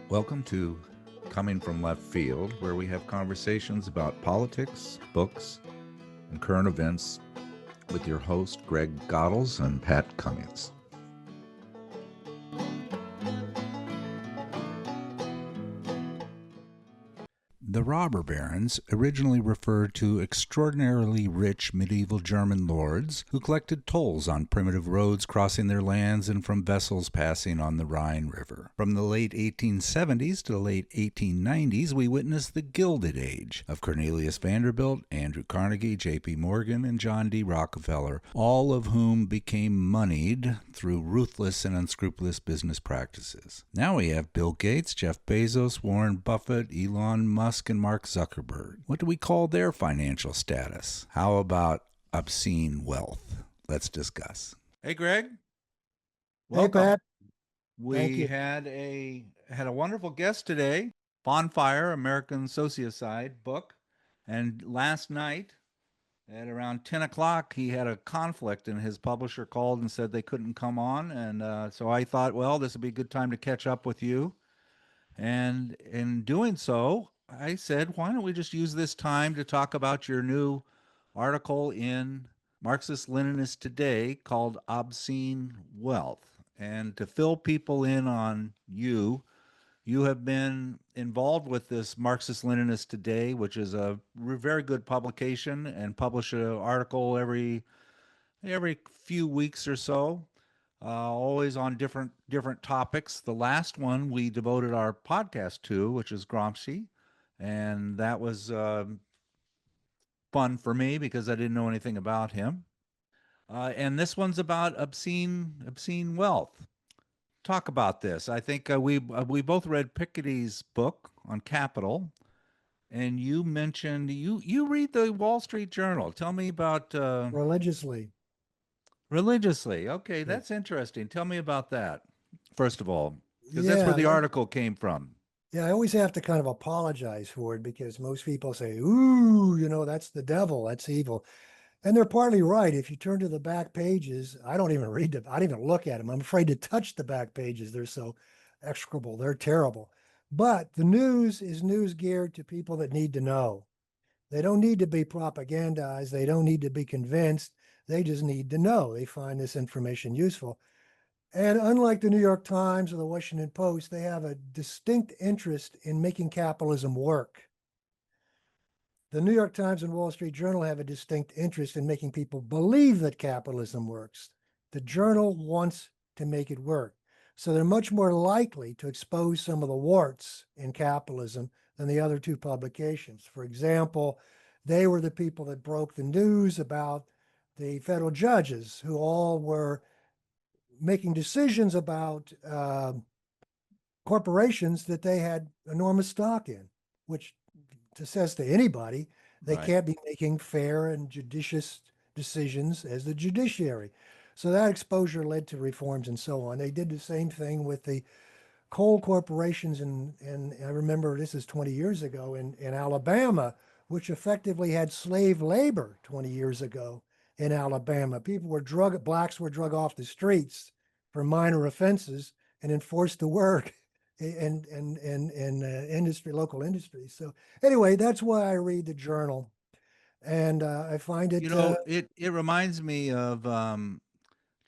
Welcome to Coming from Left Field, where we have conversations about politics, books, and current events with your host, Greg Godels and Pat Cummings. The robber barons originally referred to extraordinarily rich medieval German lords who collected tolls on primitive roads crossing their lands and from vessels passing on the Rhine River. From the late 1870s to the late 1890s, we witnessed the Gilded Age of Cornelius Vanderbilt, Andrew Carnegie, J.P. Morgan, and John D. Rockefeller, all of whom became moneyed through ruthless and unscrupulous business practices. Now we have Bill Gates, Jeff Bezos, Warren Buffett, Elon Musk, and Mark Zuckerberg. What do we call their financial status? How about obscene wealth? Let's discuss. Hey, Greg. Welcome. Hey, Pat. Thank We you. had a wonderful guest today. Bonfire, American Sociocide book, and last night at around 10 o'clock, he had a conflict, and his publisher called and said they couldn't come on. And so I thought, well, this would be a good time to catch up with you. And in doing so, I said, why don't we just use this time to talk about your new article in Marxist Leninist Today called Obscene Wealth? And to fill people in on you, you have been involved with this Marxist Leninist Today, which is a very good publication and publish an article every few weeks or so, always on different topics. The last one we devoted our podcast to, which is Gramsci, and that was fun for me because I didn't know anything about him. And this one's about obscene wealth. Talk about this. I think we both read Piketty's book on capital, and you mentioned you read the Wall Street Journal. Tell me about Religiously. religiously. Okay, Yeah. that's interesting. Tell me about that, first of all, because that's where Yeah. the article came from. Yeah. I always have to kind of apologize for it because most people say, ooh, that's the devil, that's evil. And they're partly right. If you turn to the back pages, I don't even read them. I don't even look at them. I'm afraid to touch the back pages. They're so execrable. They're terrible. But the news is news geared to people that need to know. They don't need to be propagandized. They don't need to be convinced. They just need to know. They find this information useful. And unlike the New York Times or the Washington Post, they have a distinct interest in making capitalism work. The New York Times and Wall Street Journal have a distinct interest in making people believe that capitalism works. The journal wants to make it work. So they're much more likely to expose some of the warts in capitalism than the other two publications. For example, they were the people that broke the news about the federal judges who all were making decisions about corporations that they had enormous stock in, which says to anybody they Right. can't be making fair and judicious decisions as the judiciary. So that exposure led to reforms and so on. They did the same thing with the coal corporations, and I remember this is 20 years ago in Alabama, which effectively had slave labor 20 years ago in Alabama. Blacks were drug off the streets for minor offenses and then forced to work in local industries. So anyway, that's why I read the journal, and I find You it. know, it reminds me of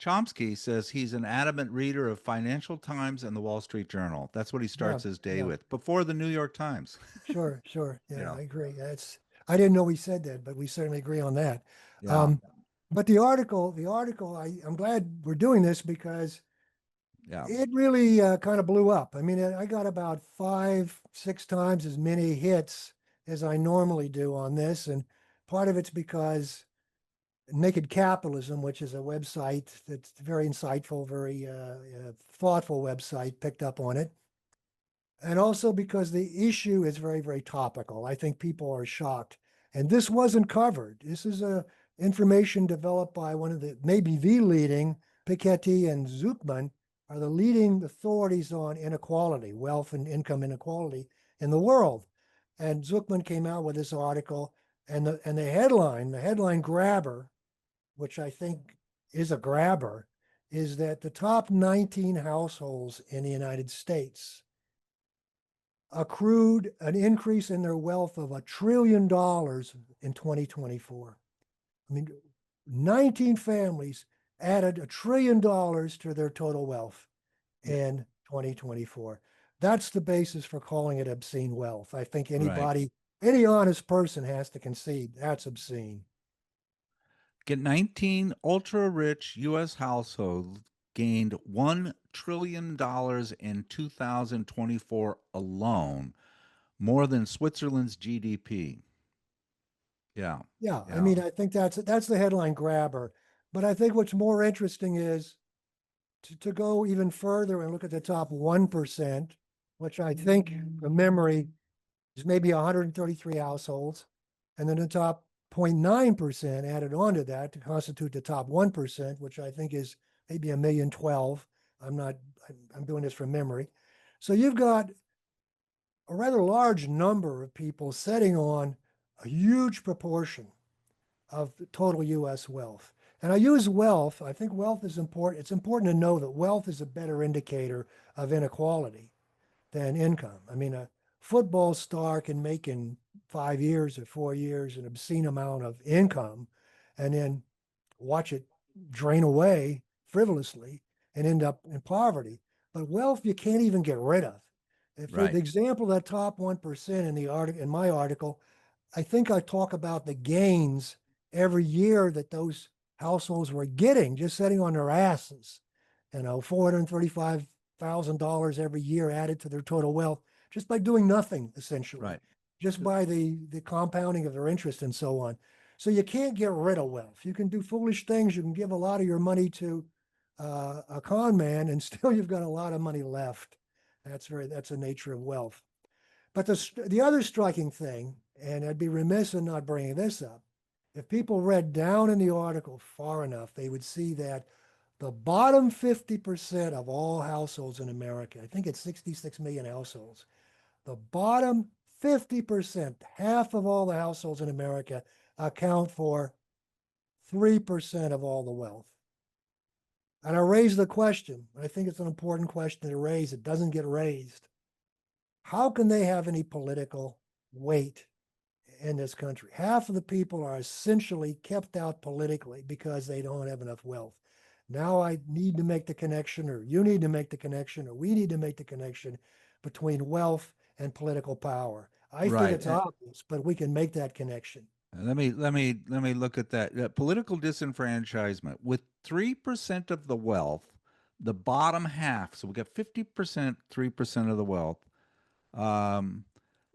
Chomsky says he's an adamant reader of Financial Times and the Wall Street Journal. That's what he Yeah, starts his day yeah, with, before the New York Times. sure, You yeah, know. I agree. That's I didn't know he said that, but we certainly agree on that. Yeah. Um, but the article, I'm glad we're doing this because Yeah. it really kind of blew up. I mean, I got about 5, 6 times as many hits as I normally do on this, and part of it's because Naked Capitalism, which is a website that's very insightful, very thoughtful website, picked up on it. And also because the issue is very, very topical. I think people are shocked. And this wasn't covered. This is information developed by one of the, maybe the leading, Piketty and Zucman are the leading authorities on inequality, wealth and income inequality in the world. And Zucman came out with this article, and the headline grabber, which I think is a grabber, is that the top 19 households in the United States accrued an increase in their wealth of $1 trillion in 2024. I mean, 19 families added $1 trillion to their total wealth Yeah. in 2024. That's the basis for calling it obscene wealth. I think Right. any honest person has to concede that's obscene. Get 19 ultra rich US households gained $1 trillion in 2024 alone, more than Switzerland's GDP. Yeah. Yeah, I Yeah. mean, I think that's the headline grabber. But I think what's more interesting is to go even further and look at the top 1%, which I think from memory is maybe 133 households, and then the top 0.9% added on to that to constitute the top 1%, which I think is maybe 1,012. I'm not, I'm doing this from memory. So you've got a rather large number of people sitting on a huge proportion of the total US wealth. And I use wealth, I think wealth is important. It's important to know that wealth is a better indicator of inequality than income. I mean, a football star can make in 5 years or 4 years an obscene amount of income and then watch it drain away frivolously and end up in poverty. But wealth you can't even get rid of. For the Right. example, that top 1% in the article, in my article, I think I talk about the gains every year that those households were getting just sitting on their asses. $435,000 every year added to their total wealth just by doing nothing, essentially, Right. just by the compounding of their interest and so on. So you can't get rid of wealth. You can do foolish things. You can give a lot of your money to a con man, and still you've got a lot of money left. That's the nature of wealth. But the other striking thing, and I'd be remiss in not bringing this up, if people read down in the article far enough, they would see that the bottom 50% of all households in America, I think it's 66 million households, the bottom 50%, half of all the households in America, account for 3% of all the wealth. And I raise the question, I think it's an important question to raise. It doesn't get raised. How can they have any political weight in this country? Half of the people are essentially kept out politically because they don't have enough wealth. Now I need to make the connection, or you need to make the connection, or we need to make the connection between wealth and political power. I think Right. it's obvious, but we can make that connection. Let me look at that. Political disenfranchisement with 3% of the wealth, the bottom half. So we got 50%, 3% of the wealth. Um,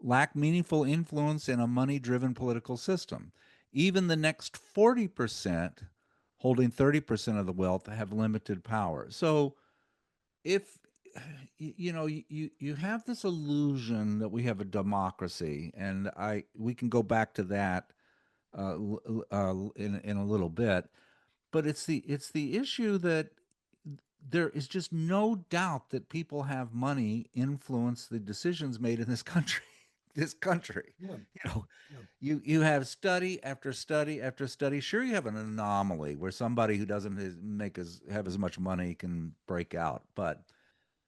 lack meaningful influence in a money-driven political system. Even the next 40%, holding 30% of the wealth, have limited power. So if you have this illusion that we have a democracy, and I we can go back to that in a little bit, but it's the issue that there is just no doubt that people have money influence the decisions made in this country. This country, Yeah, you know, yeah. you have study after study after study. Sure, you have an anomaly where somebody who doesn't have as much money can break out, but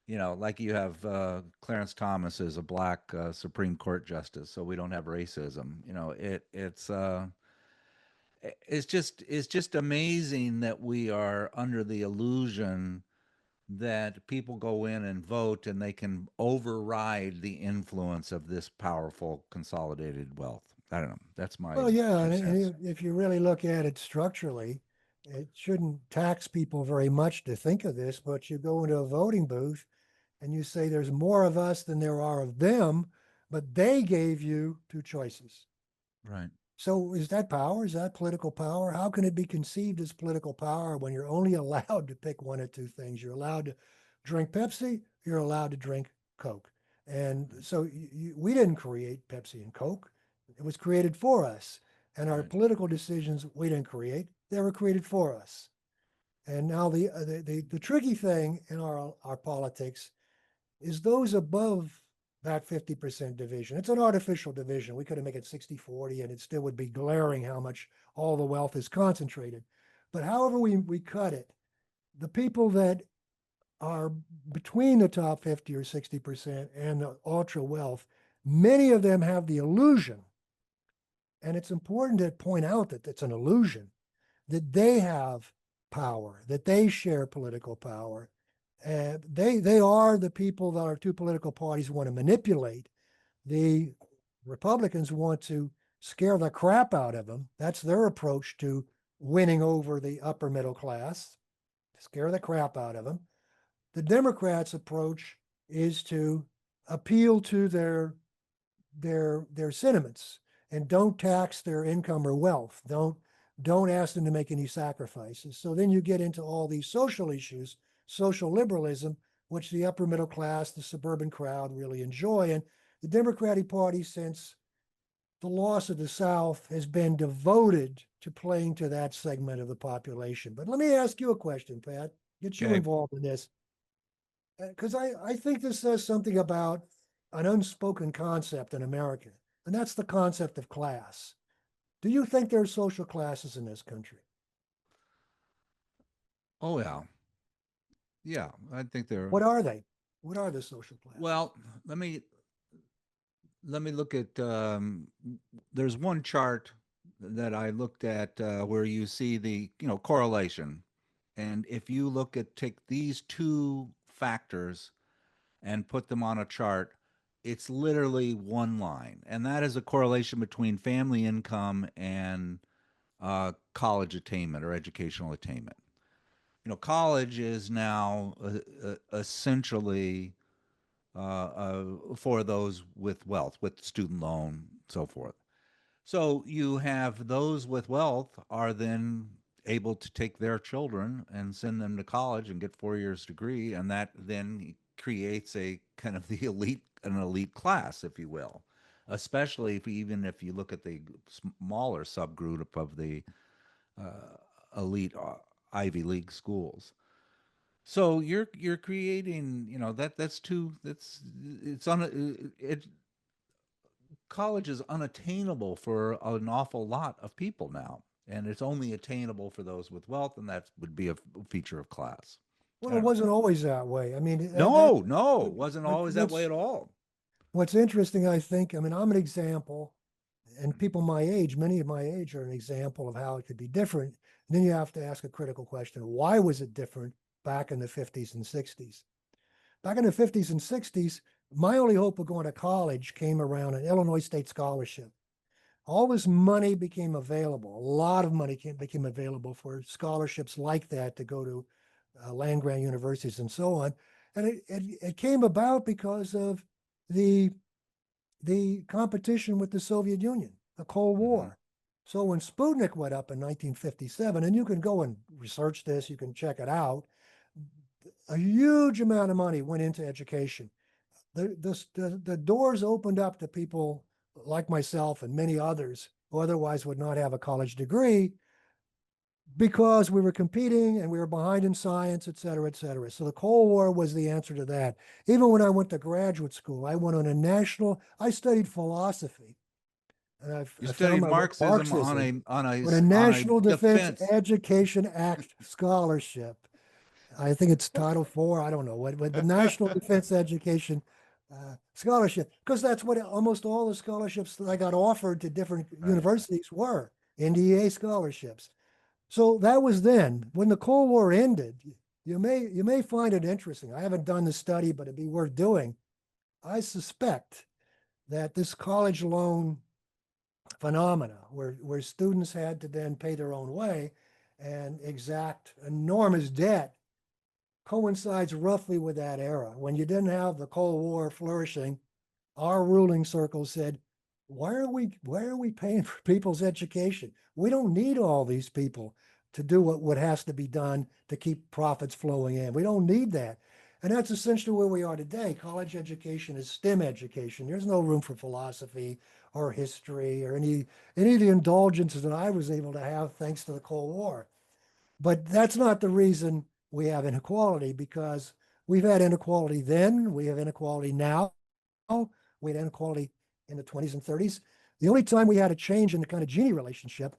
like you have Clarence Thomas is a black Supreme Court justice, so we don't have racism. It's just amazing that we are under the illusion that people go in and vote and they can override the influence of this powerful consolidated wealth. I don't know. That's my Well, yeah, two cents. and if you really look at it structurally, it shouldn't tax people very much to think of this, but you go into a voting booth and you say there's more of us than there are of them, but they gave you two choices. Right. So is that power? Is that political power? How can it be conceived as political power when you're only allowed to pick one of two things? You're allowed to drink Pepsi, you're allowed to drink Coke. And so we didn't create Pepsi and Coke. It was created for us. And our Right. political decisions we didn't create. They were created for us. And now the tricky thing in our politics is those above that 50% division. It's an artificial division. We could have made it 60-40 and it still would be glaring how much all the wealth is concentrated. But however we cut it, the people that are between the top 50 or 60% and the ultra wealth, many of them have the illusion, and it's important to point out that it's an illusion, that they have power, that they share political power. They are the people that our two political parties want to manipulate. The Republicans want to scare the crap out of them. That's their approach to winning over the upper middle class, scare the crap out of them. The Democrats' approach is to appeal to their sentiments and don't tax their income or wealth. Don't ask them to make any sacrifices. So then you get into all these social issues, social liberalism, which the upper middle class, the suburban crowd really enjoy. And the Democratic Party, since the loss of the South, has been devoted to playing to that segment of the population. But let me ask you a question, Pat. Get you Okay. involved in this. Because I think this says something about an unspoken concept in America, and that's the concept of class. Do you think there are social classes in this country? Oh yeah. Yeah, I think they're What are they? What are the social classes? well, let me look at there's one chart that I looked at where you see the, correlation. And if you look at take these two factors and put them on a chart, it's literally one line. And that is a correlation between family income and college attainment or educational attainment. College is now essentially for those with wealth, with student loan, so forth. So you have those with wealth are then able to take their children and send them to college and get 4 years degree, and that then creates a kind of the elite, an elite class, if you will. Especially even if you look at the smaller subgroup of the elite Ivy League schools. So you're creating, that's too that's it's on it college is unattainable for an awful lot of people now, and it's only attainable for those with wealth, and that would be a feature of class. Well, I it don't know. wasn't always that way. I mean, that No, it wasn't what, always that way what's at all. what's interesting, I think. I mean, I'm an example, and people my age, many of my age, are an example of how it could be different. And then you have to ask a critical question: why was it different back in the 50s and 60s? Back in the 50s and 60s, my only hope of going to college came around an Illinois State scholarship. All this money became available. A lot of money became available for scholarships like that to go to land grant universities and so on. And it came about because of the the competition with the Soviet Union, the Cold Mm-hmm. War. So when Sputnik went up in 1957, and you can go and research this, you can check it out, a huge amount of money went into education. The doors opened up to people like myself and many others who otherwise would not have a college degree because we were competing and we were behind in science, et cetera, et cetera. So the Cold War was the answer to that. Even when I went to graduate school, I went on I studied philosophy, and You I found studied my way to Marxism Marxism with a on a National Defense defense. Education Act scholarship. I think it's Title IV. I don't know what, but National Defense Education Scholarship, because that's what almost all the scholarships that I got offered to different Right. universities were, NDA scholarships. So that was then. When the Cold War ended, you may find it interesting. I haven't done the study, but it'd be worth doing. I suspect that this college loan phenomena, where students had to then pay their own way and exact enormous debt, coincides roughly with that era when you didn't have the Cold War flourishing. Our ruling circles said, why are we paying for people's education? We don't need all these people to do what has to be done to keep profits flowing in. We don't need that. And that's essentially where we are today. College education is STEM education. There's no room for philosophy or history or any of the indulgences that I was able to have thanks to the Cold War. But that's not the reason we have inequality, because we've had inequality then, we have inequality now. We had inequality in the 20s and 30s. The only time we had a change in the kind of Gini relationship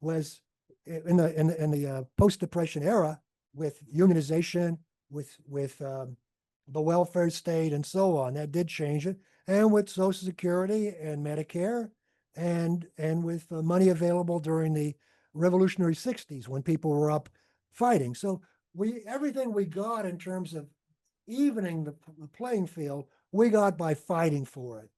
was in the post-depression era with unionization with the welfare state and so on. That did change it, and with Social Security and Medicare, and with money available during the Revolutionary '60s when people were up fighting. So we everything we got in terms of evening the playing field, we got by fighting for it.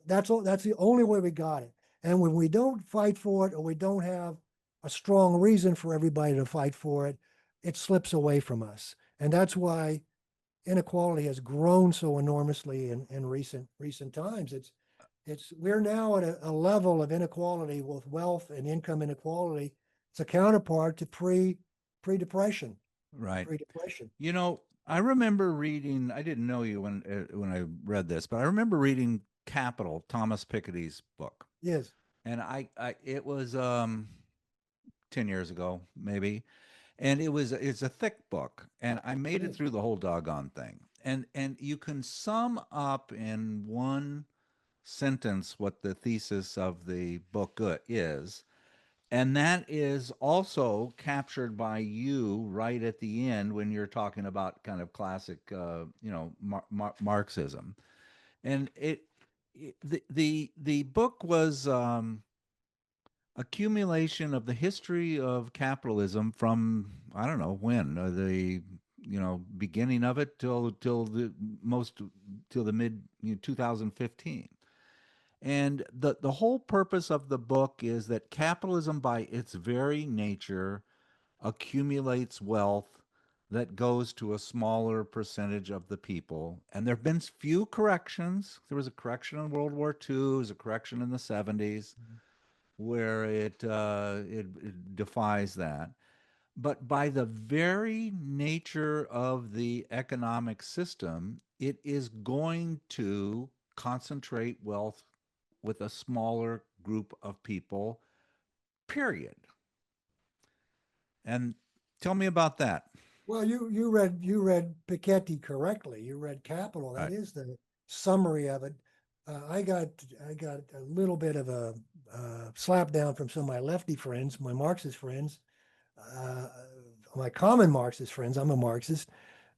That's all. That's the only way we got it. And when we don't fight for it, or we don't have a strong reason for everybody to fight for it, it slips away from us. And that's why inequality has grown so enormously in recent times. It's we're now at a level of inequality with wealth and income inequality. It's a counterpart to pre-depression, Right. pre-depression. You know, I remember reading. I didn't know you when I read this, but I remember reading Capital, Thomas Piketty's book, Yes, and I it was 10 years ago, maybe, and it's a thick book, and I it made it is. through the whole doggone thing, and you can sum up in one sentence what the thesis of the book is. And that is also captured by you right at the end when you're talking about kind of classic, Marxism. And the book was accumulation of the history of capitalism from I don't know when the beginning of it till the mid 2015. And the whole purpose of the book is that capitalism, by its very nature, accumulates wealth that goes to a smaller percentage of the people. And there have been few corrections. There was a correction in World War II, there was a correction in the 70s where it defies that. But by the very nature of the economic system, it is going to concentrate wealth with a smaller group of people, period. And tell me about that. Well, you read Piketty correctly. You read Capital. That Right. is the summary of it. I got a little bit of a slap down from some of my lefty friends, my Marxist friends, uh, my common Marxist friends. I'm a Marxist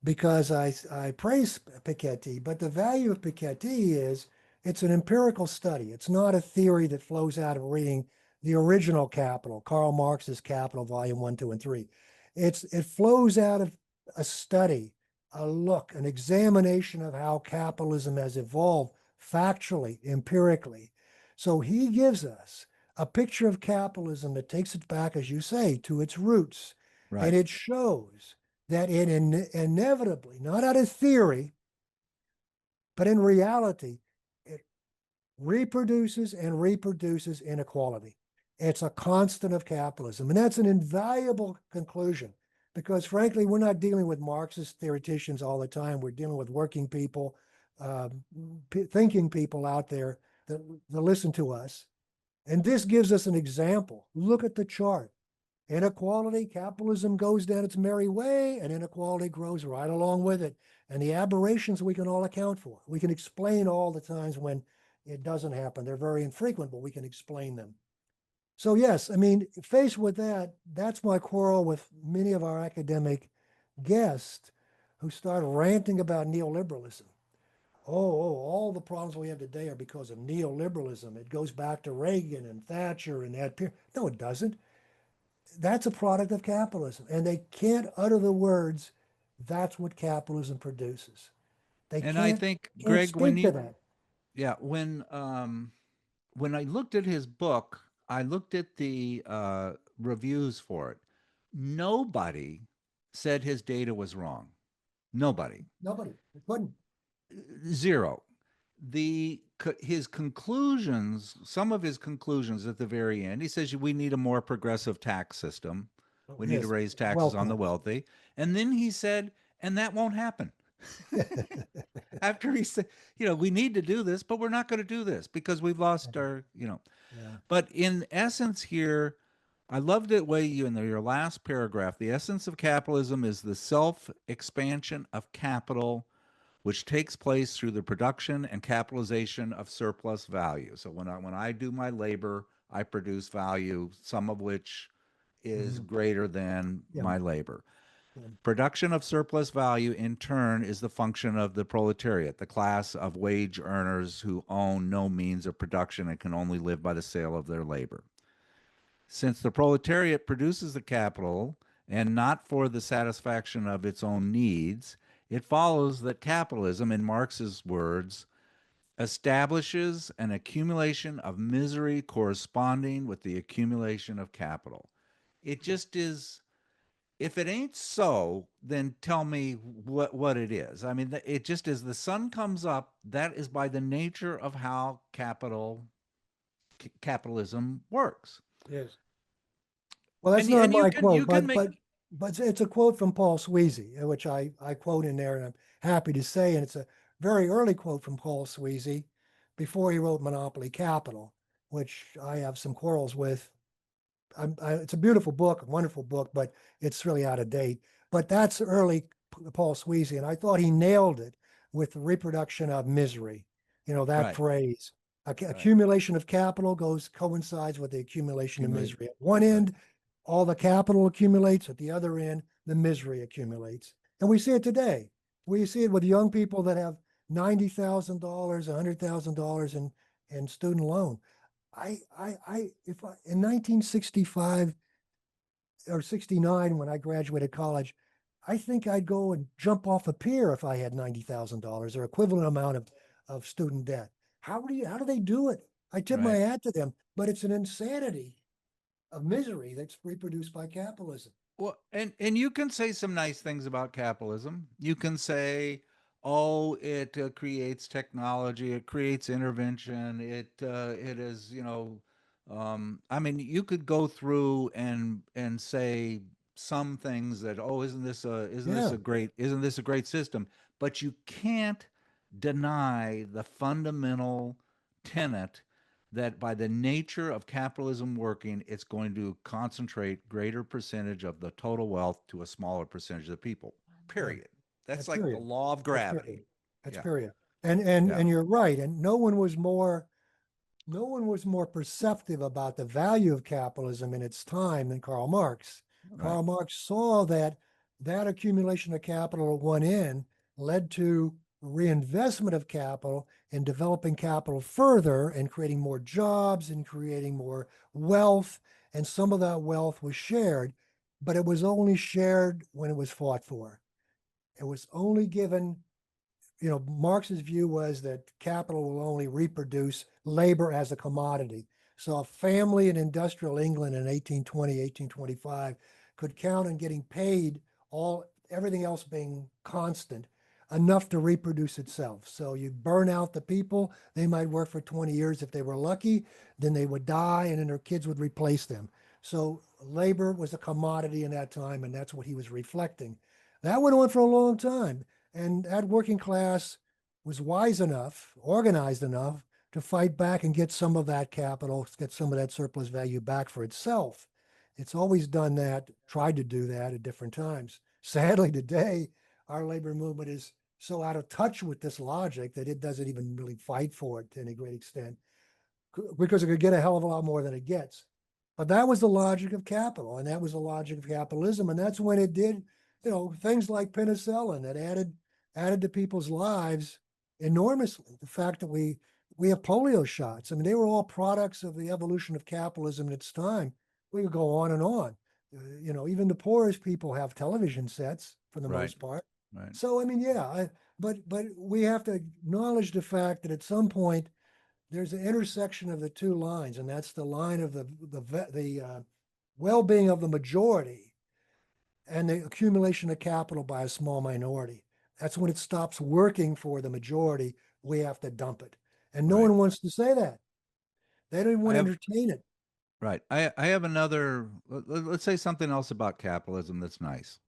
because I praise Piketty, but the value of Piketty is it's an empirical study. It's not a theory that flows out of reading the original Capital, Karl Marx's Capital, Volume 1, 2, and 3. It flows out of a study, a look, an examination of how capitalism has evolved factually, empirically. So he gives us a picture of capitalism that takes it back, as you say, to its roots. And Right. it shows that it inevitably, not out of theory, but in reality, it reproduces and reproduces inequality. It's a constant of capitalism. And that's an invaluable conclusion because, frankly, we're not dealing with Marxist theoreticians all the time. We're dealing with working people, uh, thinking people out there that listen to us. And this gives us an example. Look at the chart. Inequality, capitalism goes down its merry way, and inequality grows right along with it. And the aberrations we can all account for. We can explain all the times when it doesn't happen. They're very infrequent, but we can explain them. So, yes, I mean, faced with that, that's my quarrel with many of our academic guests who start ranting about neoliberalism. All the problems we have today are because of neoliberalism. It goes back to Reagan and Thatcher and that period. No, it doesn't. That's a product of capitalism. And they can't utter the words, that's what capitalism produces. They And I can't think, can't Greg, when speak to you, that. yeah, when I looked at his book, I looked at the reviews for it. Nobody said his data was wrong. Nobody. Nobody. They couldn't. Zero. His conclusions, some of his conclusions at the very end, he says we need a more progressive tax system. Oh, We need to yes. raise taxes Wealth on the tax. wealthy. And then he said, and that won't happen. After he said, we need to do this, but we're not going to do this because we've lost our. Yeah. But in essence, here, I loved it way you in your last paragraph. The essence of capitalism is the self expansion of capital, which takes place through the production and capitalization of surplus value. So when I do my labor, I produce value, some of which is Mhm. greater than Yeah. my labor. Um, Production of surplus value, in turn, is the function of the proletariat, the class of wage earners who own no means of production and can only live by the sale of their labor. Since the proletariat produces the capital and not for the satisfaction of its own needs, it follows that capitalism, in Marx's words, establishes an accumulation of misery corresponding with the accumulation of capital. It just is. If it ain't so, then tell me what it is. I mean, it just is. The sun comes up. That is by the nature of how capitalism works. Yes. Well, that's And not and you my can quote, you can but make it's a quote from Paul Sweezy, which I quote in there, and I'm happy to say, and it's a very early quote from Paul Sweezy before he wrote Monopoly Capital, which I have some quarrels with. It's a beautiful book, a wonderful book, but it's really out of date. But that's early Paul Sweezy, and I thought he nailed it with the reproduction of misery. You know, that right, phrase. right. Accumulation of capital coincides with the accumulation of Accumulate. misery. At one Right, end, all the capital accumulates. At the other end, the misery accumulates. And we see it today. We see it with young people that have $90,000, $100,000 in student loan. If I, in 1965 or 69, when I graduated college, I think I'd go and jump off a pier if I had $90,000 or equivalent amount of student debt. How do they do it? I tip my right. hat to them, but it's an insanity of misery that's reproduced by capitalism. Well, and you can say some nice things about capitalism. You can say, "Oh, it creates technology, it creates intervention, it is, I mean, you could go through and say some things that, oh, Yeah, isn't this a great system? But you can't deny the fundamental tenet that by the nature of capitalism working, it's going to concentrate greater percentage of the total wealth to a smaller percentage of the people. yeah, Period. That's that's like the period. law of That's period. gravity. That's Yeah. period. And Yeah. and you're right. And no one was more perceptive about the value of capitalism in its time than Karl Marx. Right. Karl Marx saw that accumulation of capital at one end led to reinvestment of capital and developing capital further and creating more jobs and creating more wealth. And some of that wealth was shared, but it was only shared when it was fought for. It was only given, Marx's view was that capital will only reproduce labor as a commodity. So a family in industrial England in 1820, 1825 could count on getting paid everything else being constant, enough to reproduce itself. So you burn out the people, they might work for 20 years if they were lucky, then they would die and then their kids would replace them. So labor was a commodity in that time, and that's what he was reflecting. That went on for a long time. And that working class was wise enough, organized enough to fight back and get some of that capital, get some of that surplus value back for itself. It's always done that, tried to do that at different times. Sadly, today, our labor movement is so out of touch with this logic that it doesn't even really fight for it to any great extent because it could get a hell of a lot more than it gets. But that was the logic of capital, and that was the logic of capitalism, and that's when it did, things like penicillin that added to people's lives enormously. The fact that we have polio shots. I mean, they were all products of the evolution of capitalism at its time. We could go on and on. Even the poorest people have television sets for the Right. most part. Right. So I mean, yeah, but we have to acknowledge the fact that at some point there's an intersection of the two lines, and that's the line of the well-being of the majority and the accumulation of capital by a small minority. That's when it stops working for the majority. We have to dump it, and no Right. one wants to say that. They don't even I want to have entertain it. right. I have another. Let's say something else about capitalism that's nice.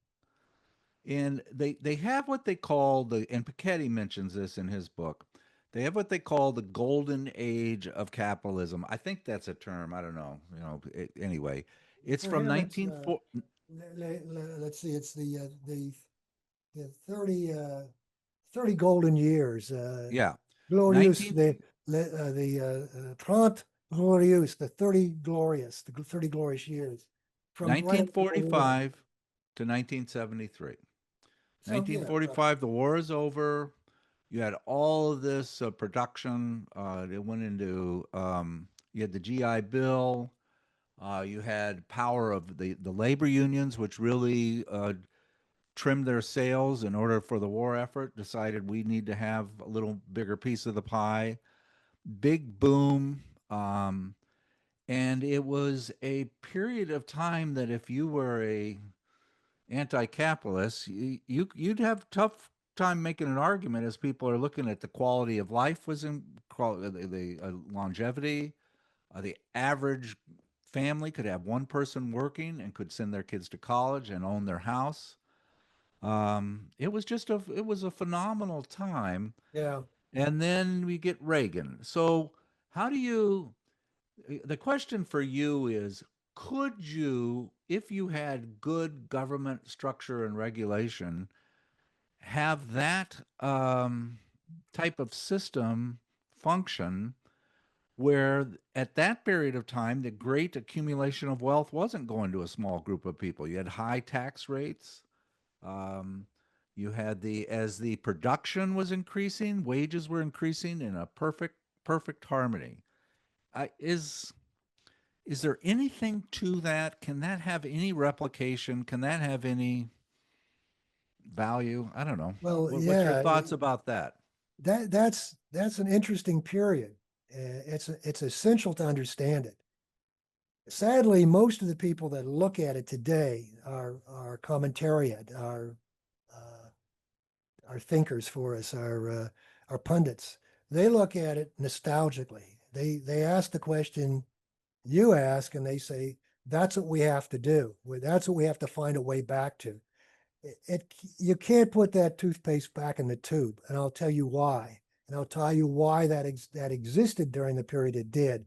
And they have what they call and Piketty mentions this in his book. They have what they call the golden age of capitalism. I think that's a term. I don't know. Anyway, it's For from him, it's 1940. let's see, it's the 30 golden years. Yeah, Glorious, 19 the 30 glorious, the 30 glorious, the 30 glorious years from right after World War. 1945 to 1973. So yeah, roughly. 1945, the war is over. You had all of this production. It went into, you had the GI Bill. You had power of the labor unions, which really trimmed their sails in order for the war effort, decided we need to have a little bigger piece of the pie. Big boom. And it was a period of time that if you were a anti-capitalist, you'd have tough time making an argument as people are looking at the quality of life was in the longevity. The average family could have one person working and could send their kids to college and own their house. It was a phenomenal time. Yeah. And then we get Reagan. So how do you the question for you is, could you, if you had good government structure and regulation, have that type of system function where at that period of time the great accumulation of wealth wasn't going to a small group of people? You had high tax rates. um, you had the as the production was increasing, wages were increasing in a perfect harmony. Is there anything to that? Can that have any replication? Can that have any value? I don't know. Well, What's your yeah, thoughts about that? that's an interesting period. It's essential to understand it. Sadly, most of the people that look at it today are commentariat, uh, are thinkers for us, are pundits. They look at it nostalgically. They ask the question you ask, and they say that's what we have to do. That's what we have to find a way back to. It you can't put that toothpaste back in the tube, and I'll tell you why. And I'll tell you why that existed during the period it did.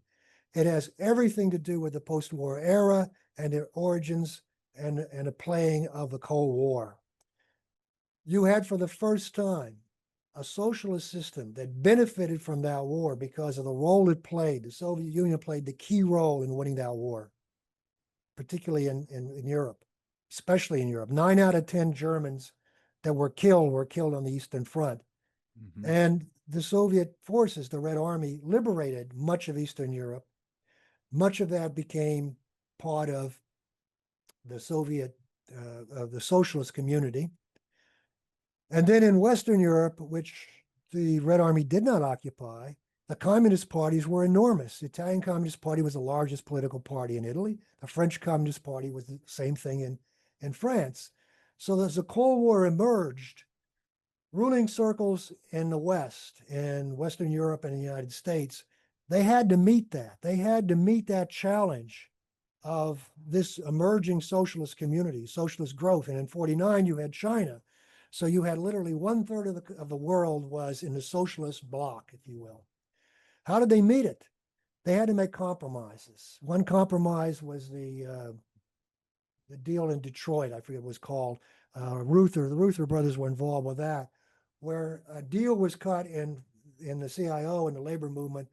It has everything to do with the post-war era and their origins and the playing of the Cold War. You had for the first time a socialist system that benefited from that war because of the role it played. The Soviet Union played the key role in winning that war, particularly in Europe, especially in Europe. 9 out of 10 Germans that were killed on the Eastern Front. Hmm. And the Soviet forces, the Red Army, liberated much of Eastern Europe. Much of that became part of the the socialist community. And then in Western Europe, which the Red Army did not occupy, the communist parties were enormous. The Italian Communist Party was the largest political party in Italy. The French Communist Party was the same thing in France. So as the Cold War emerged, ruling circles in the West, in Western Europe and the United States, they had to meet that. They had to meet that challenge of this emerging socialist community, socialist growth. And in 49, you had China. So you had literally 1/3 of the world was in the socialist bloc, if you will. How did they meet it? They had to make compromises. One compromise was the deal in Detroit, I forget what it was called. The Ruther brothers were involved with that, where a deal was cut in the CIO and the labor movement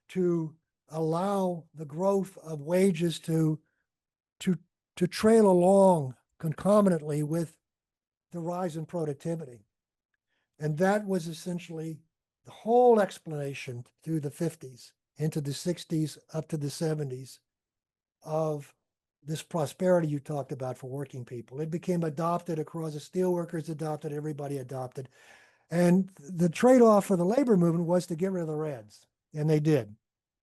to allow the growth of wages to to trail along concomitantly with the rise in productivity. And that was essentially the whole explanation through the 50s into the 60s up to the 70s of this prosperity you talked about for working people. It became adopted across the steelworkers adopted, everybody adopted. And the trade-off for the labor movement was to get rid of the Reds, and they did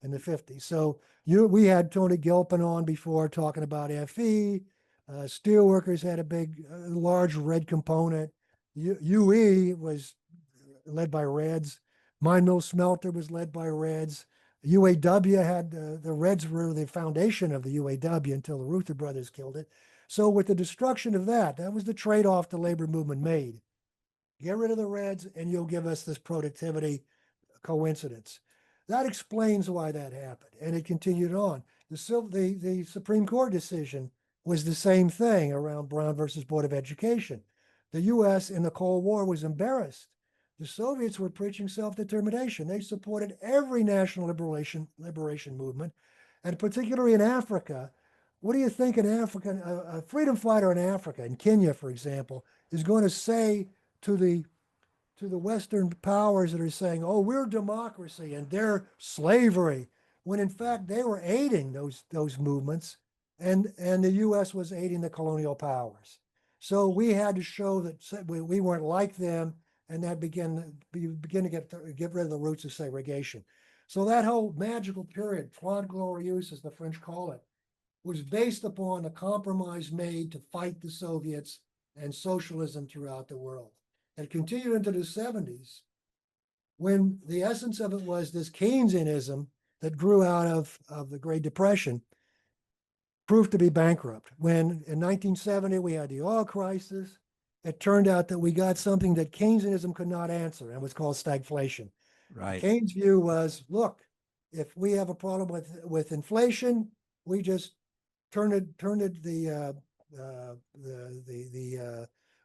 in the 50s. So we had Tony Gilpin on before talking about FE. Steelworkers had a large red component. UE was led by Reds. Mine Mill Smelter was led by Reds. UAW had the Reds were the foundation of the UAW until the Ruther brothers killed it. So with the destruction of that was the trade-off the labor movement made. Get rid of the Reds and you'll give us this productivity coincidence. That explains why that happened. And it continued on. The Supreme Court decision was the same thing around Brown versus Board of Education. The US in the Cold War was embarrassed. The Soviets were preaching self-determination. They supported every national liberation movement, and particularly in Africa, what do you think an African, a freedom fighter in Africa, in Kenya, for example, is going to say to the Western powers that are saying, "Oh, we're democracy and they're slavery," when in fact they were aiding those movements, and the U.S. was aiding the colonial powers. So we had to show that we weren't like them, and that begin to get rid of the roots of segregation. So that whole magical period, Trente Glorieuses, as the French call it, was based upon the compromise made to fight the Soviets and socialism throughout the world. And continued into the 70s, when the essence of it was this Keynesianism that grew out of the Great Depression, proved to be bankrupt. When in 1970 we had the oil crisis, it turned out that we got something that Keynesianism could not answer, and was called stagflation. Right. Keynes' view was, look, if we have a problem with inflation, we just turn it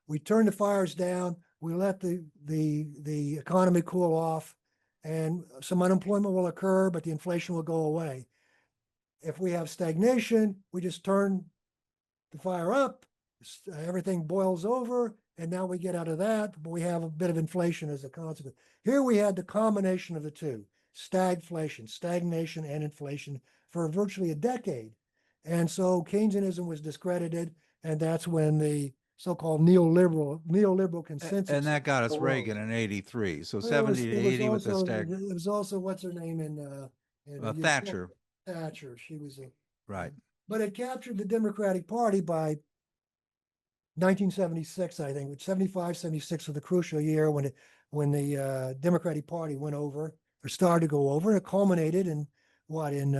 we turn the fires down. We let the economy cool off, and some unemployment will occur, but the inflation will go away. If we have stagnation, we just turn the fire up, everything boils over, and now we get out of that, but we have a bit of inflation as a consequence. Here we had the combination of the two, stagflation, stagnation, and inflation for virtually a decade. And so Keynesianism was discredited, and that's when the so-called neoliberal And consensus that got us arose. Reagan in 83. So Well, 70 to 80 with the stag it was also what's her name in the UK, Thatcher. Thatcher. She was a, Right. but it captured the Democratic Party by 1976, I think, which 75, 76 was the crucial year when the Democratic Party went over or started to go over. And it culminated in what in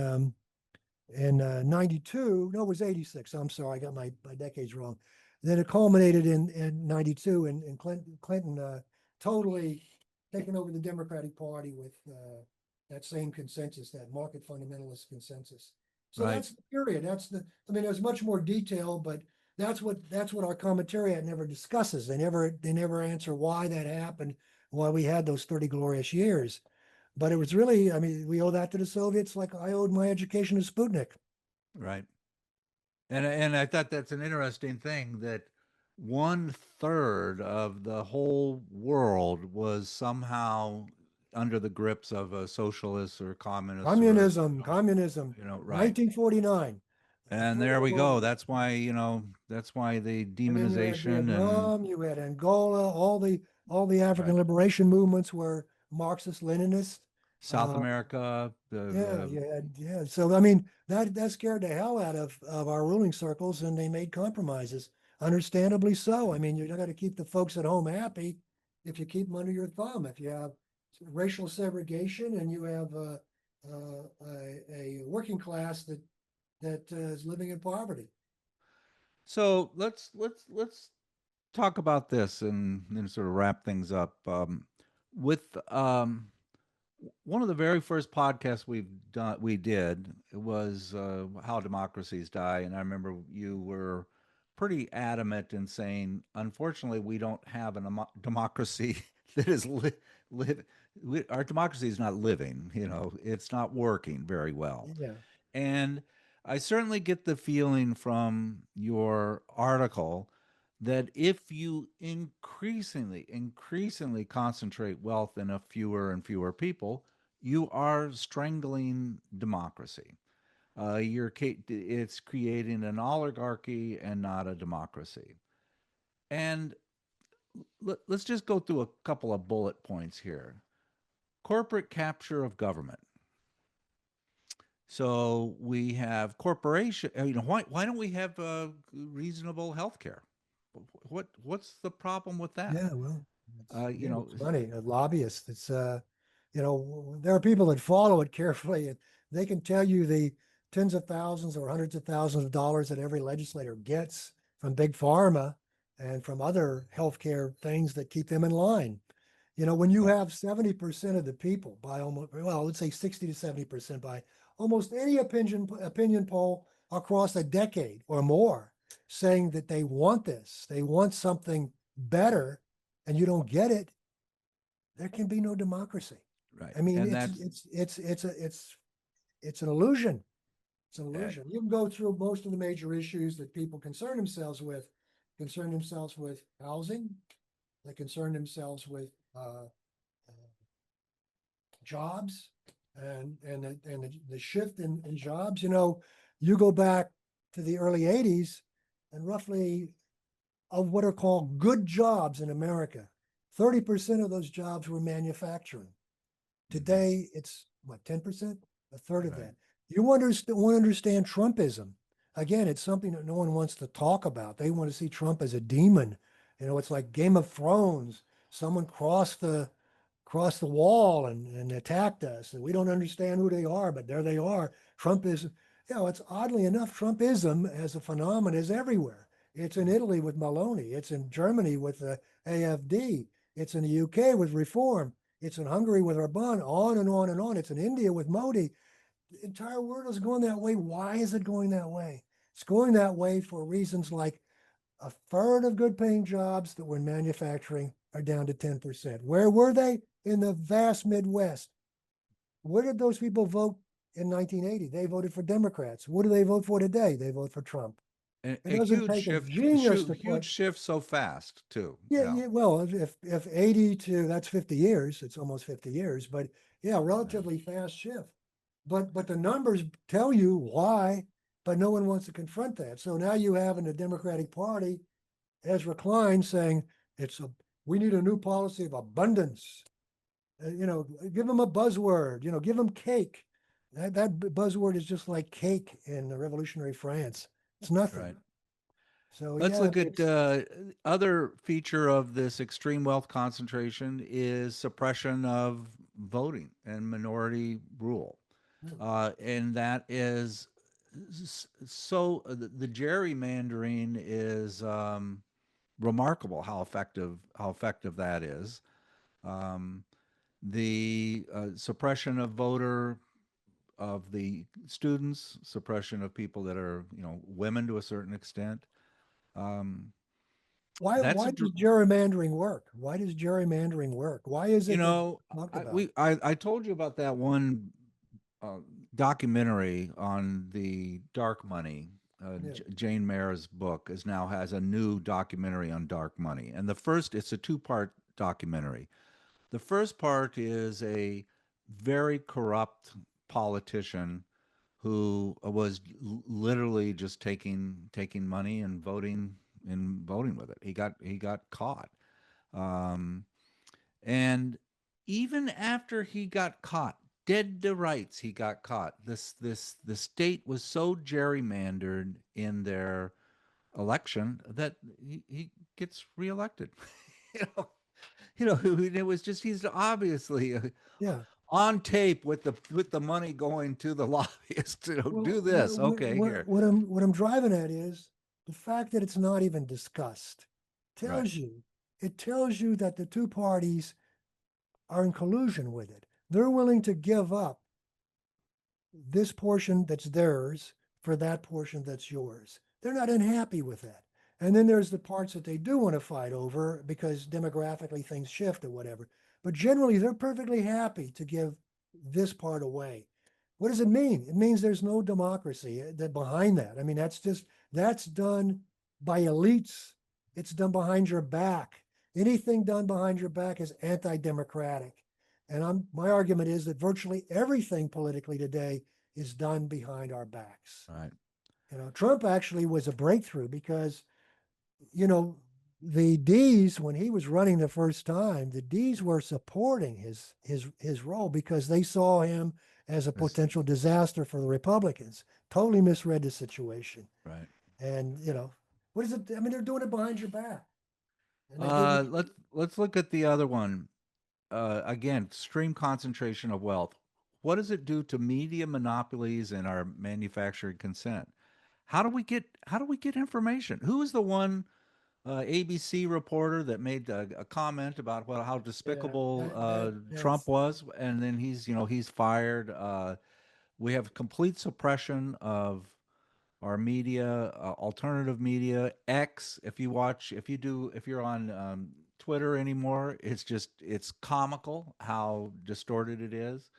92? No, it was 86. I'm sorry, I got my decades wrong. Then it culminated in 92, and Clinton totally taking over the Democratic Party with that same consensus, that market fundamentalist consensus. So Right. that's the period. I mean, there's much more detail, but that's what our commentariat never discusses. They never answer why that happened, why we had those 30 glorious years. But it was really, I mean, we owe that to the Soviets, like I owed my education to Sputnik. Right. And I thought that's an interesting thing that one third of the whole world was somehow under the grips of a socialist or communist or Communism, right. 1949. And there we go. That's why the And then you had demonization and Vietnam, you had Angola, all the right. African liberation movements were Marxist Leninist. South Uh, America, yeah, yeah. So I mean, that scared the hell out of our ruling circles, and they made compromises, understandably so. I mean, you're not going to keep the folks at home happy if you keep them under your thumb. If you have racial segregation and you have a working class that is living in poverty. so let's talk about this and sort of wrap things up. With one of the very first podcasts we did, it was how democracies die, and I remember you were pretty adamant in saying, unfortunately, we don't have a democracy that is live. Our democracy is not living. It's not working very well. Yeah. And I certainly get the feeling from your article that if you increasingly concentrate wealth in a fewer and fewer people, you are strangling democracy. It's creating an oligarchy and not a democracy. And let's just go through a couple of bullet points here. Corporate capture of government. So we have corporation. Why don't we have reasonable health care? What's the problem with that? Yeah, well, Uh, you know, it's funny. Lobbyists. There are people that follow it carefully, and they can tell you the tens of thousands or hundreds of thousands of dollars that every legislator gets from big pharma and from other healthcare things that keep them in line. When you right, have 70% of the people by almost, well, let's say 60 to 70% by almost any opinion poll across a decade or more saying that they want this, they want something better, and you don't get it, there can be no democracy. right, I mean, and it's that's it's it's it's a it's it's an illusion. It's an Uh, illusion. You can go through most of the major issues that people concern themselves with housing, they concern themselves with jobs and the shift in jobs. You go back to the early 80s and roughly of what are called good jobs in America, 30% of those jobs were manufacturing. mhm, Today, it's what, 10%? A third of right. that. You want to understand Trumpism. Again, it's something that no one wants to talk about. They want to see Trump as a demon. It's like Game of Thrones. Someone crossed the wall and attacked us. And we don't understand who they are, but there they are. Trump is, it's oddly enough, Trumpism as a phenomenon is everywhere. It's in Italy with Maloney. It's in Germany with the AFD. It's in the UK with Reform. It's in Hungary with Orban, on and on and on. It's in India with Modi. The entire world is going that way. Why is it going that way? It's going that way for reasons like a third of good paying jobs that were in manufacturing are down to 10%. Where were they? In the vast Midwest. Where did those people vote in 1980? They voted for Democrats. What do they vote for today? They vote for Trump. It A doesn't huge take a shift, genius to huge put, shift so fast too. yeah, Yeah. yeah. Well, if 80 to that's 50 years, it's almost 50 years, but yeah, Yeah. relatively fast shift. But the numbers tell you why, but no one wants to confront that. So now you have in the Democratic Party Ezra Klein saying it's a we need a new policy of abundance. Give them a buzzword. Give them cake. That buzzword is just like cake in the Revolutionary France. It's nothing. Right. So Let's yeah, look at other feature of this extreme wealth concentration is suppression of voting and minority rule. And that is so the gerrymandering is remarkable how effective that is. Um, the suppression of voter of the students, suppression of people that are women to a certain extent. Um, why that's why a does gerrymandering work? Why does gerrymandering work? Why is you it that know talked I about? we I told you about that one uh, documentary on the dark money. Yeah. Jane Mayer's book is now has a new documentary on dark money, and it's a two-part documentary. The first part is a very corrupt politician who was literally just taking money and voting with it. He got caught, um, and even after he got caught, dead to rights, he got caught. The state was so gerrymandered in their election that he gets reelected. you know, it was just he's obviously Yeah. on tape with the money going to the lobbyists. Do Well, this, okay, here, what I'm driving at is the fact that it's not even discussed right, tells you it tells you that the two parties are in collusion with it. They're willing to give up this portion that's theirs for that portion that's yours. They're not unhappy with that. And then there's the parts that they do want to fight over because demographically things shift or whatever. But generally, they're perfectly happy to give this part away. What does it mean? It means there's no democracy behind that. I mean, that's done by elites. It's done behind your back. Anything done behind your back is anti-democratic. And my argument is that virtually everything politically today is done behind our backs. right. Trump actually was a breakthrough because, you know, the D's when he was running the first time, the D's were supporting his role because they saw him as a That's potential disaster for the Republicans. Totally misread the situation. right. And, what is it? I mean, they're doing it behind your back. And they did it. Let's look at the other one. Again, extreme concentration of wealth. What does it do to media monopolies and our manufacturing consent? How do we get information? Who is the one ABC reporter that made a comment about how Yeah, despicable Trump that's was, and then he's fired. We have complete suppression of our media, alternative media. X, if you're on Twitter anymore, it's comical how distorted it is.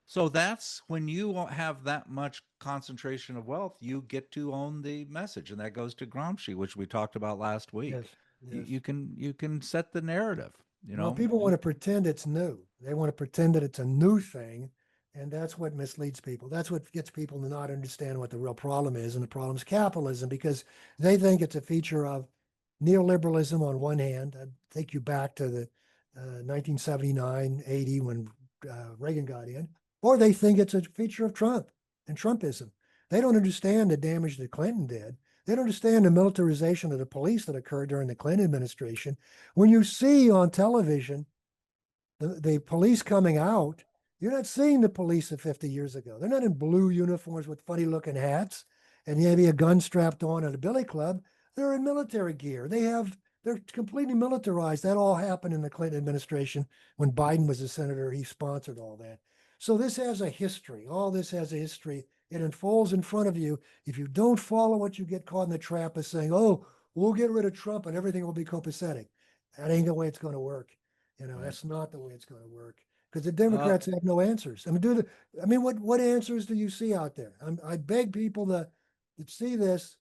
So that's when you have that much concentration of wealth, you get to own the message, and that goes to Gramsci, which we talked about last week. Yes, You, yes. you can set the narrative. You Well, know, people want to pretend it's new. They want to pretend that it's a new thing, and that's what misleads people. That's what gets people to not understand what the real problem is, and the problem is capitalism, because they think it's a feature of neoliberalism on one hand. I take you back to the 1979, 80 when Reagan got in, or they think it's a feature of Trump and Trumpism. They don't understand the damage that Clinton did. They don't understand the militarization of the police that occurred during the Clinton administration. When you see on television the police coming out, you're not seeing the police of 50 years ago. They're not in blue uniforms with funny looking hats and maybe a gun strapped on at a billy club. They're in military gear. They're completely militarized. That all happened in the Clinton administration when Biden was a senator. He sponsored all that. So this has a history. All this has a history. It unfolds in front of you. If you don't follow it, you get caught in the trap of saying, "Oh, we'll get rid of Trump and everything will be copacetic." That ain't the way it's going to work. right? That's not the way it's going to work because the Uh, Democrats have no answers. What answers do you see out there? I beg people to see this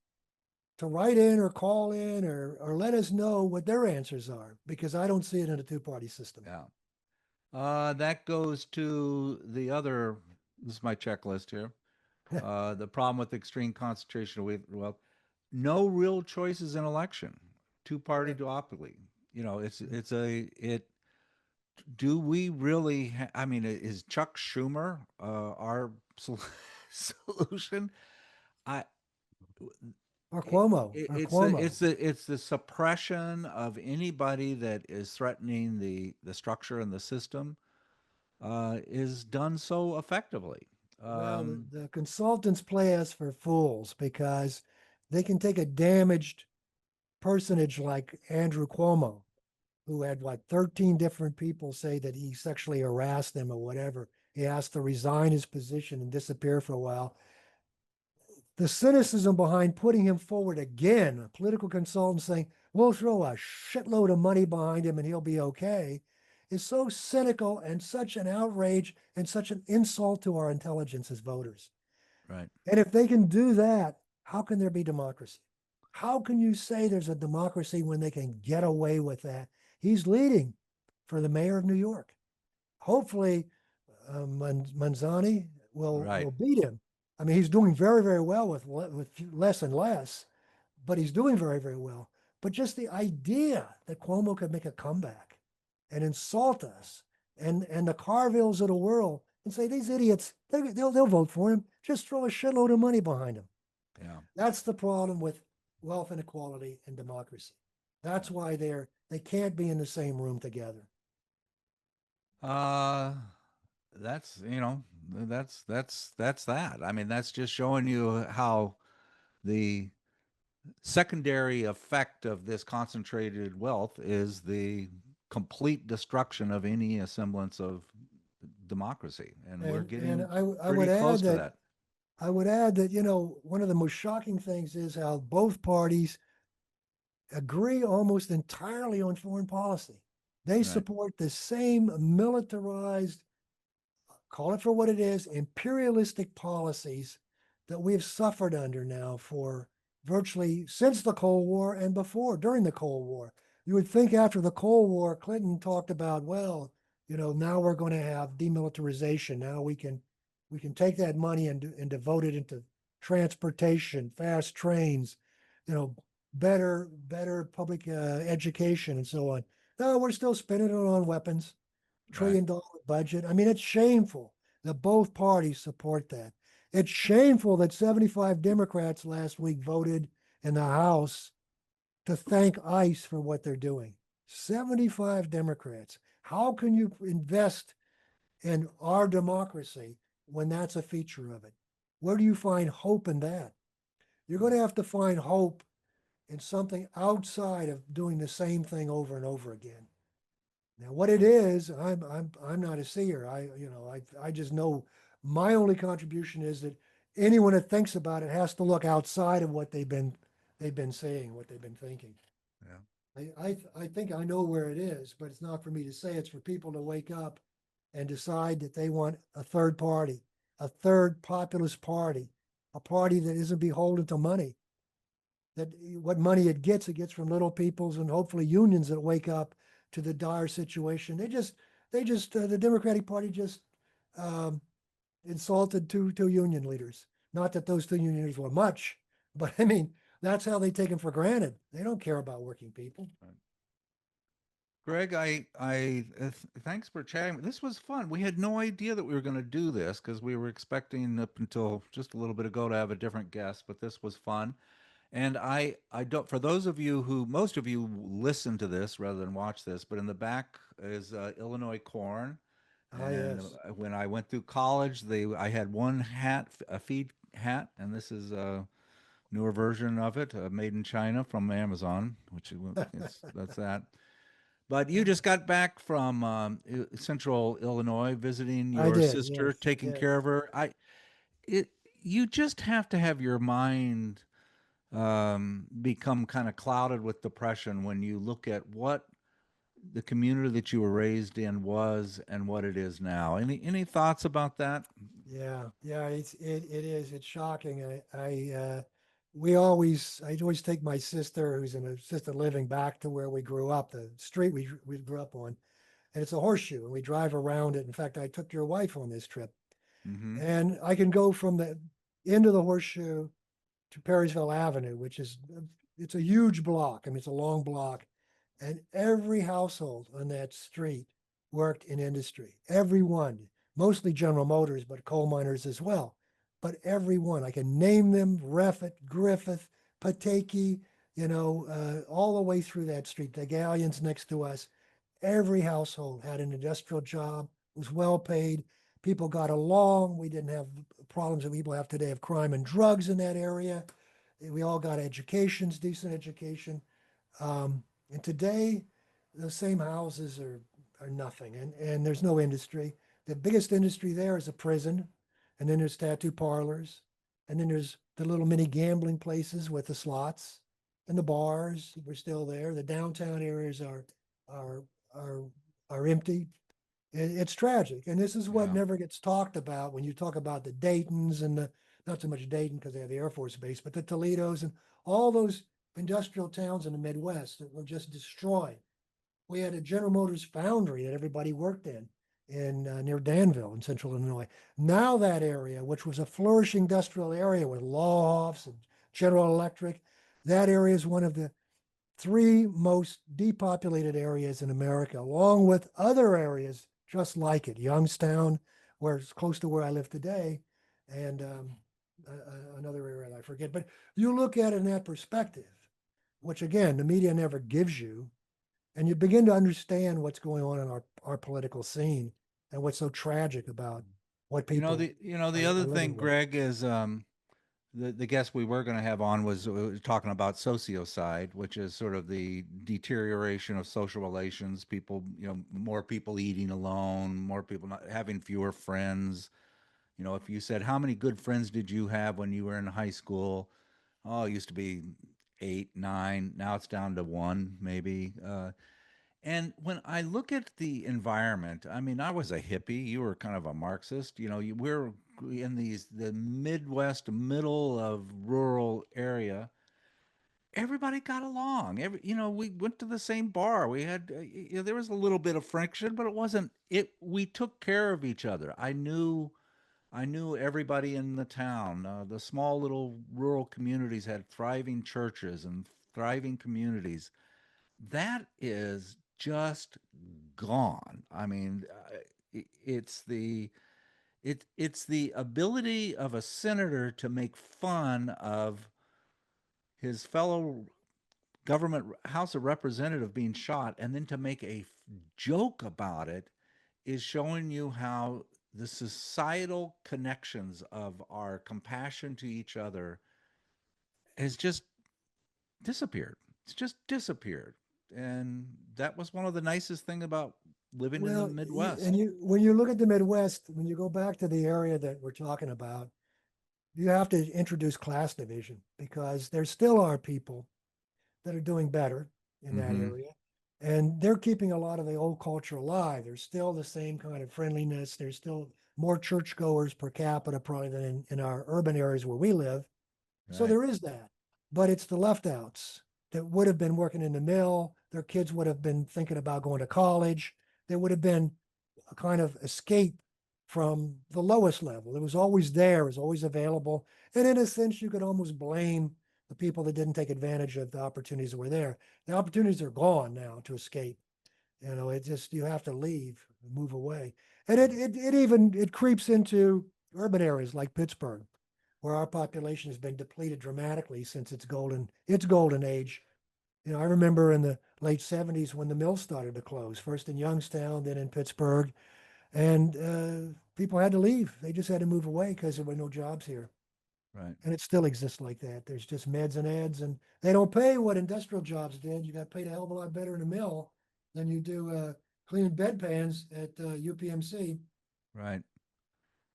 to write in or call in or let us know what their answers are because I don't see it in a two-party system. yeah. That goes to the other. This is my checklist here. The problem with extreme concentration of wealth, no real choices in election, two-party Right. duopoly. It. Do we really? I mean, is Chuck Schumer our solution? I. Or Cuomo. It's the suppression of anybody that is threatening the structure and the system is done so effectively. Well, the, Um, the consultants play us for fools because they can take a damaged personage like Andrew Cuomo, who had like 13 different people say that he sexually harassed them or whatever. He asked to resign his position and disappear for a while. The cynicism behind putting him forward again, a political consultant saying, we'll throw a shitload of money behind him and he'll be okay, is so cynical and such an outrage and such an insult to our intelligence as voters. right. And if they can do that, how can there be democracy? How can you say there's a democracy when they can get away with that? He's leading for the mayor of New York. Hopefully, Manzani Right. will beat him. I mean, he's doing very, very well with less and less, but he's doing very, very well. But just the idea that Cuomo could make a comeback and insult us and the Carvilles of the world and say these idiots, they'll vote for him. Just throw a shitload of money behind him. Yeah. That's the problem with wealth inequality and democracy. Yeah. That's why they can't be in the same room together. Uh, that's that. I mean, that's just showing you how the secondary effect of this concentrated wealth is the complete destruction of any semblance of democracy, and we're And getting I pretty would close add to that that. one of the most shocking things is how both parties agree almost entirely on foreign policy. They Right. support the same militarized, call it for what it is, imperialistic policies that we've suffered under now for virtually since the Cold War and before, during the Cold War. You would think after the Cold War, Clinton talked about, well, now we're going to have demilitarization. Now we can take that money and devote it into transportation, fast trains, you know, better public education and so on. No, we're still spending it on weapons, Right. $1 trillion budget. I mean, it's shameful that both parties support that. It's shameful that 75 Democrats last week voted in the House to thank ICE for what they're doing. 75 Democrats. How can you invest in our democracy when that's a feature of it? Where do you find hope in that? You're going to have to find hope in something outside of doing the same thing over and over again. Now, what it is, I'm not a seer. I just know my only contribution is that anyone that thinks about it has to look outside of what they've been saying, what they've been thinking. Yeah. I think I know where it is, but it's not for me to say. It's for people to wake up and decide that they want a third party, a third populist party, a party that isn't beholden to money, that what money it gets from little peoples and hopefully unions that wake up to the dire situation. The Democratic Party just um, insulted two union leaders. Not that those two union leaders were much, but I mean, that's how they take them for granted. They don't care about working people. Greg, thanks for chatting. This was fun. We had no idea that we were going to do this because we were expecting up until just a little bit ago to have a different guest, but this was fun. And I don't, for those of you who, most of you listen to this rather than watch this, but in the back is Illinois corn. Ah, And yes. when I went through college, I had one hat, a feed hat, and this is a newer version of it, made in China from Amazon, which that's that. But you just got back from Central Illinois, visiting I your did. sister, Yes. taking Yes. care of her. It, you just have to have your mind become kind of clouded with depression when you look at what the community that you were raised in was and what it is now. Any thoughts about that? Yeah, yeah, it is. It's shocking. I always take my sister, who's in assisted living, back to where we grew up, the street we grew up on, and it's a horseshoe, and we drive around it. In fact, I took your wife on this trip, Mm-hmm. and I can go from the end of the horseshoe to Perrysville Avenue, which is it's a huge block. I mean, it's a long block, and every household on that street worked in industry. Everyone, mostly General Motors, but coal miners as well. But everyone, I can name them: Refit, Griffith, Pataki, all the way through that street. The galleons next to us. Every household had an industrial job, was well paid. People got along. We didn't have problems that people have today of crime and drugs in that area. We all got educations, decent education. And today, those same houses are nothing, and there's no industry. The biggest industry there is a prison, and then there's tattoo parlors, and then there's the little mini gambling places with the slots, and the bars were still there. The downtown areas are are are empty. It's tragic, and this is what Yeah. never gets talked about when you talk about the Daytons and the not so much Dayton because they have the Air Force Base, but the Toledos and all those industrial towns in the Midwest that were just destroyed. We had a General Motors foundry that everybody worked in near Danville in central Illinois. Now that area, which was a flourishing industrial area with Lofts and General Electric, that area is one of the three most depopulated areas in America, along with other areas just like it. Youngstown, where it's close to where I live today, and another area I forget. But you look at it in that perspective, which again, the media never gives you, and you begin to understand what's going on in our political scene and what's so tragic about what people The are other thing, living with. Greg, is the guest we were going to have on was talking about sociocide, which is sort of the deterioration of social relations. People, more people eating alone, more people not having fewer friends. If you said, how many good friends did you have when you were in high school? Oh, it used to be eight, nine. Now it's down to one, maybe. And when I look at the environment, I mean, I was a hippie. You were kind of a Marxist. We're in the Midwest, middle of rural area. Everybody got along. We went to the same bar. We had, there was a little bit of friction, but it wasn't. We took care of each other. I knew everybody in the town. The small little rural communities had thriving churches and thriving communities. That is just gone. I mean, it's the ability of a senator to make fun of his fellow government House of Representative being shot and then to make a joke about it is showing you how the societal connections of our compassion to each other has just disappeared. It's just disappeared. And that was one of the nicest thing about living in the Well, Midwest. and when you look at the Midwest, when you go back to the area that we're talking about, you have to introduce class division because there still are people that are doing better in that Mm-hmm. area. And they're keeping a lot of the old culture alive. There's still the same kind of friendliness. There's still more churchgoers per capita probably than in our urban areas where we live. So Right. there is that. But it's the left outs that would have been working in the mill. Their kids would have been thinking about going to college. There would have been a kind of escape from the lowest level. It was always there, it was always available. And in a sense, you could almost blame the people that didn't take advantage of the opportunities that were there. The opportunities are gone now to escape. You know, it just, you have to leave, move away. And it even, it creeps into urban areas like Pittsburgh, where our population has been depleted dramatically since its golden age. You know, I remember in the late 70s when the mills started to close, first in Youngstown, then in Pittsburgh, and people had to leave. They just had to move away because there were no jobs here. Right. And it still exists like that. There's just meds and ads, and they don't pay what industrial jobs did. You got paid a hell of a lot better in a mill than you do cleaning bedpans at UPMC. Right.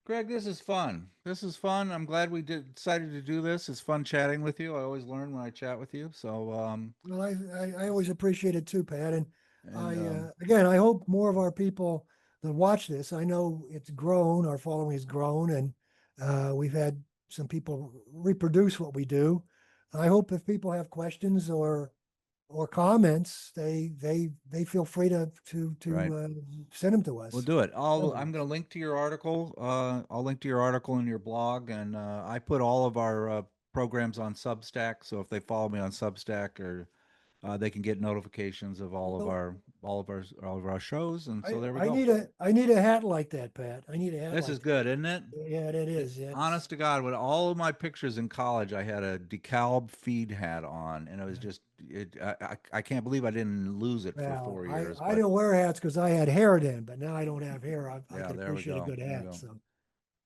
Greg, this is fun. This is fun. I'm glad we decided to do this. It's fun chatting with you. I always learn when I chat with you. So, Well, I always appreciate it too, Pat. And and again, I hope more of our people that watch this. I know it's grown. Our following has grown, and we've had some people reproduce what we do. I hope if people have questions or comments, they feel free right. to send them to We'll us. do it. Email I'm us. going to link to your article. I'll link to your article in your blog, and I put all of our programs on Substack. So if they follow me on Substack, or they can get notifications of Well, all of our shows. And so there we I go. need a hat like that, Pat. I need a hat This is like that. good, isn't it? Yeah, that is. Yeah, Honest to God, with all of my pictures in college, I had a DeKalb feed hat on, and it was just I can't believe I didn't lose it for well, 4 years. I But didn't wear hats because I had hair then, but now I don't have hair. I yeah, can there we appreciate a go. good There we hat. go. So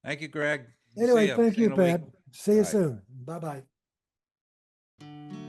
Thank you, Greg. We'll see anyway, you. thank See you you, in a week. Pat. See All you right. soon. Bye bye.